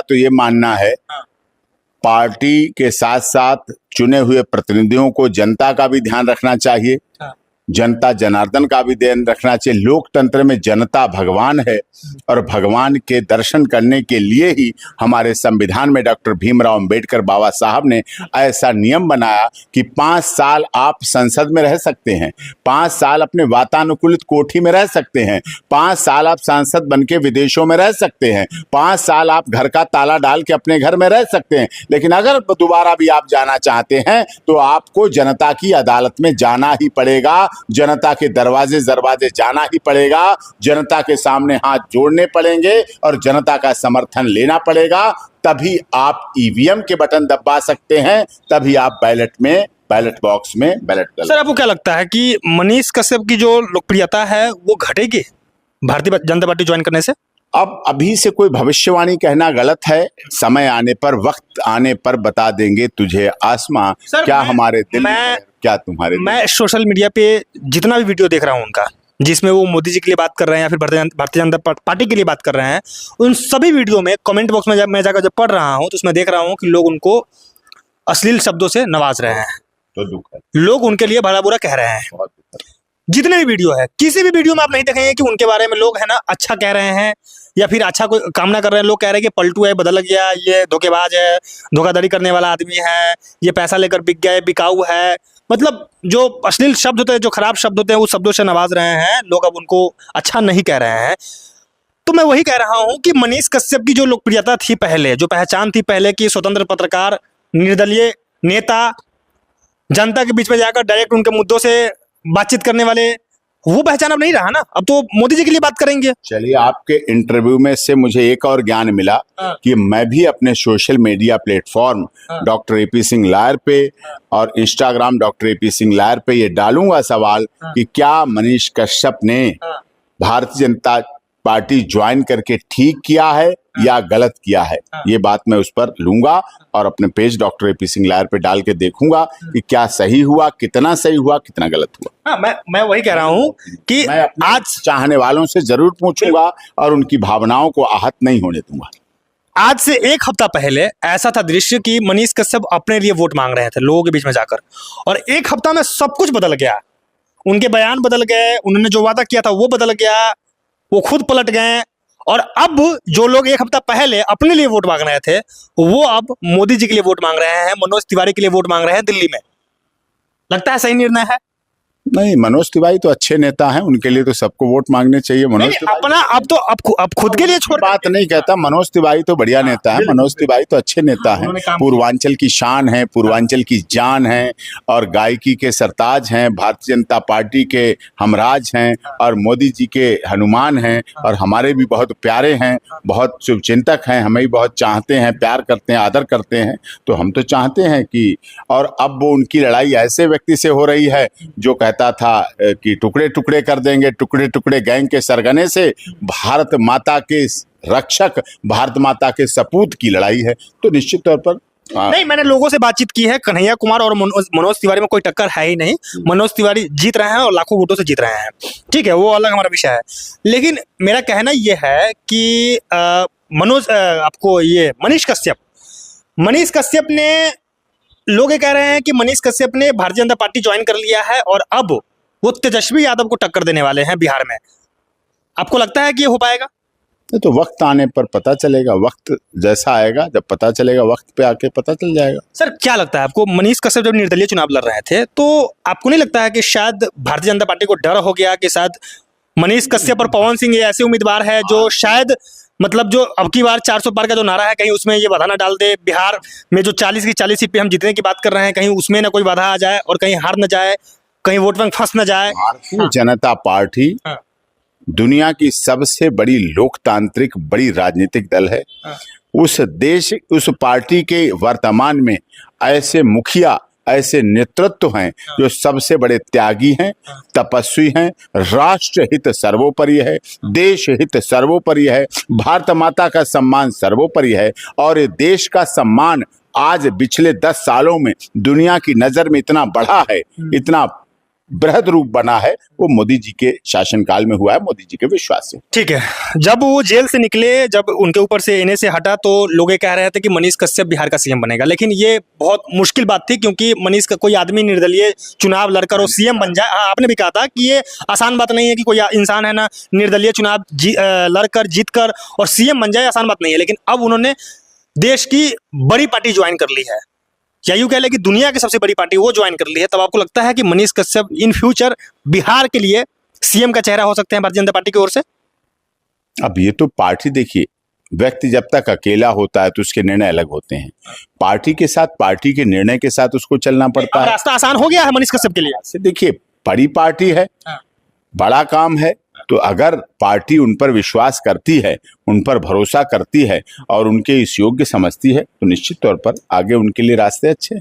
तो ये मानना है पार्टी के साथ साथ चुने हुए प्रतिनिधियों को जनता का भी ध्यान रखना चाहिए, जनता जनार्दन का भी ध्यान रखना चाहिए। लोकतंत्र में जनता भगवान है और भगवान के दर्शन करने के लिए ही हमारे संविधान में डॉक्टर भीमराव अंबेडकर बाबा साहब ने ऐसा नियम बनाया कि 5 साल आप संसद में रह सकते हैं, 5 साल अपने वातानुकूलित कोठी में रह सकते हैं, 5 साल आप सांसद बन के विदेशों में रह सकते हैं, 5 साल आप घर का ताला डाल के अपने घर में रह सकते हैं, लेकिन अगर दोबारा भी आप जाना चाहते हैं तो आपको जनता की अदालत में जाना ही पड़ेगा, जनता के दरवाजे जाना ही पड़ेगा, जनता के सामने हाथ जोड़ने पड़ेंगे और जनता का समर्थन लेना पड़ेगा। तभी आप ईवीएम के बटन दबा सकते हैं, तभी आप बैलेट बॉक्स में बैलेट कर। सर, आपको क्या लगता है कि मनीष कश्यप की जो लोकप्रियता है वो घटेगी भारतीय जनता पार्टी ज्वाइन करने से? अब अभी से कोई भविष्यवाणी कहना गलत है, समय आने पर, वक्त आने पर बता देंगे तुझे आसमां क्या हमारे दिल में, क्या तुम्हारे दिल। मैं सोशल मीडिया पे जितना भी वीडियो देख रहा हूँ उनका, जिसमें वो मोदी जी के लिए बात कर रहे हैं या फिर भारतीय जनता पार्टी के लिए बात कर रहे हैं, उन सभी वीडियो में कमेंट बॉक्स में जब मैं जाकर पढ़ रहा हूँ तो उसमें देख रहा हूँ कि लोग उनको अश्लील शब्दों से नवाज रहे हैं। तो दुख है, लोग उनके लिए भला बुरा कह रहे हैं। जितने भी वीडियो है, किसी भी वीडियो में आप नहीं देखेंगे कि उनके बारे में लोग है ना अच्छा कह रहे हैं या फिर अच्छा कोई कामना कर रहे हैं। लोग कह रहे हैं कि पलटू है, बदल गया, ये धोखेबाज है, धोखाधड़ी करने वाला आदमी है, ये पैसा लेकर बिक गया, बिकाऊ है। मतलब जो अश्लील शब्द होते हैं, जो खराब शब्द होते हैं, उस शब्दों से नवाज रहे हैं लोग। अब उनको अच्छा नहीं कह रहे हैं। तो मैं वही कह रहा हूं कि मनीष कश्यप की जो लोकप्रियता थी पहले, जो पहचान थी पहले की स्वतंत्र पत्रकार, निर्दलीय नेता, जनता के बीच में जाकर डायरेक्ट उनके मुद्दों से बातचीत करने वाले, वो पहचान अब नहीं रहा ना। अब तो मोदी जी के लिए बात करेंगे। चलिए, आपके इंटरव्यू में से मुझे एक और ज्ञान मिला कि मैं भी अपने social media platform doctor AP Singh lawyer पे और Instagram doctor AP Singh lawyer पे ये डालूंगा सवाल कि क्या मनीष कश्यप ने भारतीय जनता पार्टी ज्वाइन करके ठीक किया है या गलत किया है। ये बात मैं उस पर लूंगा और अपने page doctor AP Singh lawyer पे डाल के देखूंगा कि क्या सही हुआ, कितना सही हुआ, कितना गलत हुआ। मैं वही कह रहा हूं कि मैं आज चाहने वालों से जरूर पूछूंगा और उनकी भावनाओं को आहत नहीं होने दूंगा। आज से 1 हफ्ता पहले ऐसा था दृश्य कि मनीष कश्यप अपने लिए वोट मांग रहे थे लोगों के बीच में जाकर, और 1 हफ्ता में सब कुछ बदल गया। उनके बयान बदल गए, उन्होंने जो वादा किया था वो बदल गया, वो खुद पलट गए। और अब जो लोग 1 हफ्ता पहले अपने लिए वोट मांग रहे थे, वो अब मोदी जी के लिए वोट मांग रहे हैं, मनोज तिवारी के लिए वोट मांग रहे हैं दिल्ली में। लगता है सही निर्णय है? नहीं, मनोज तिवारी तो अच्छे नेता हैं, उनके लिए तो सबको वोट मांगने चाहिए। मनोज अपना अब खुद के लिए छोड़ बात नहीं कहता, मनोज तिवारी तो बढ़िया नेता है, मनोज तिवारी तो अच्छे नेता हैं, पूर्वांचल की शान है, पूर्वांचल की जान है और गायकी के सरताज हैं, भारतीय जनता पार्टी के हमराज हैं और मोदी जी के हनुमान हैं और हमारे भी बहुत प्यारे हैं, बहुत शुभचिंतक हैं, हमें भी बहुत चाहते हैं, प्यार करते हैं, आदर करते हैं। तो हम तो चाहते हैं कि, और अब वो उनकी लड़ाई ऐसे व्यक्ति से हो रही है जो कहता था कि टुकड़े टुकड़े कर देंगे, टुकड़े टुकड़े गैंग के सरगने से भारत माता के रक्षक, भारत माता के सपूत की लड़ाई है। तो निश्चित तौर पर नहीं, मैंने लोगों से बातचीत की है, कन्हैया कुमार और मनोज तिवारी में कोई टक्कर है ही नहीं। मनोज तिवारी जीत रहे हैं और लाखों वोटों से जीत रहे हैं, ठीक है, वो अलग हमारा विषय है। लेकिन मेरा कहना यह है कि मनीष कश्यप ने, लोग ये कह रहे हैं कि मनीष कश्यप ने भारतीय जनता पार्टी ज्वाइन कर लिया है और अब वो तेजस्वी यादव को टक्कर देने वाले हैं बिहार में। आपको लगता है कि ये हो पाएगा? तो वक्त आने पर पता चलेगा, वक्त जैसा आएगा, जब पता चलेगा, वक्त पे आके पता चल जाएगा। सर, क्या लगता है आपको, मनीष कश्यप जब निर्दलीय चुनाव लड़ रहे थे तो आपको नहीं लगता है कि शायद भारतीय जनता पार्टी को डर हो गया कि शायद मनीष कश्यप और पवन सिंह ये ऐसे उम्मीदवार है जो शायद, मतलब जो अब की बार 400 पार का जो नारा है, कहीं उसमें ये बाधा ना डाल दे। बिहार में जो 40 की 40 सीट पे हम जीतने की बात कर रहे हैं, कहीं उसमें ना कोई बाधा आ जाए और कहीं हार न जाए, कहीं वोट बैंक फंस न जाए। भारतीय जनता पार्टी दुनिया की सबसे बड़ी लोकतांत्रिक बड़ी राजनीतिक दल है। उस पार्टी के वर्तमान में ऐसे मुखिया, ऐसे नेतृत्व हैं जो सबसे बड़े त्यागी हैं, तपस्वी हैं, राष्ट्र हित सर्वोपरि है, देश हित सर्वोपरि है, भारत माता का सम्मान सर्वोपरि है। और ये देश का सम्मान आज पिछले 10 सालों में दुनिया की नजर में इतना बढ़ा है, इतना बृहद रूप बना है वो मोदी जी के शासनकाल में हुआ है, मोदी जी के विश्वास से। ठीक है, जब वो जेल से निकले, जब उनके ऊपर से एनए से हटा, तो लोग ये कह रहे थे कि मनीष कश्यप बिहार का सीएम बनेगा, लेकिन ये बहुत मुश्किल बात थी, क्योंकि मनीष का कोई आदमी निर्दलीय चुनाव लड़कर और सीएम बन जाए। हाँ, आपने भी कहा था कि ये आसान बात नहीं है कि कोई इंसान है ना निर्दलीय चुनाव लड़कर जीतकर और सीएम बन जाए, आसान बात नहीं है। लेकिन अब उन्होंने देश की बड़ी पार्टी ज्वाइन कर ली है, या यूं कह ले कि दुनिया की सबसे बड़ी पार्टी वो ज्वाइन कर ली है। तब आपको लगता है कि मनीष कश्यप इन फ्यूचर बिहार के लिए सीएम का चेहरा हो सकते हैं भारतीय जनता पार्टी की ओर से? अब ये तो पार्टी, देखिए, व्यक्ति जब तक अकेला होता है तो उसके निर्णय अलग होते हैं। पार्टी के साथ, पार्टी के निर्णय के साथ उसको चलना पड़ता है। रास्ता आसान हो गया है मनीष कश्यप के लिए। देखिए, बड़ी पार्टी है, बड़ा काम है, तो अगर पार्टी उन पर विश्वास करती है, उन पर भरोसा करती है और उनके इस योग्य समझती है, तो निश्चित तौर पर आगे उनके लिए रास्ते अच्छे हैं।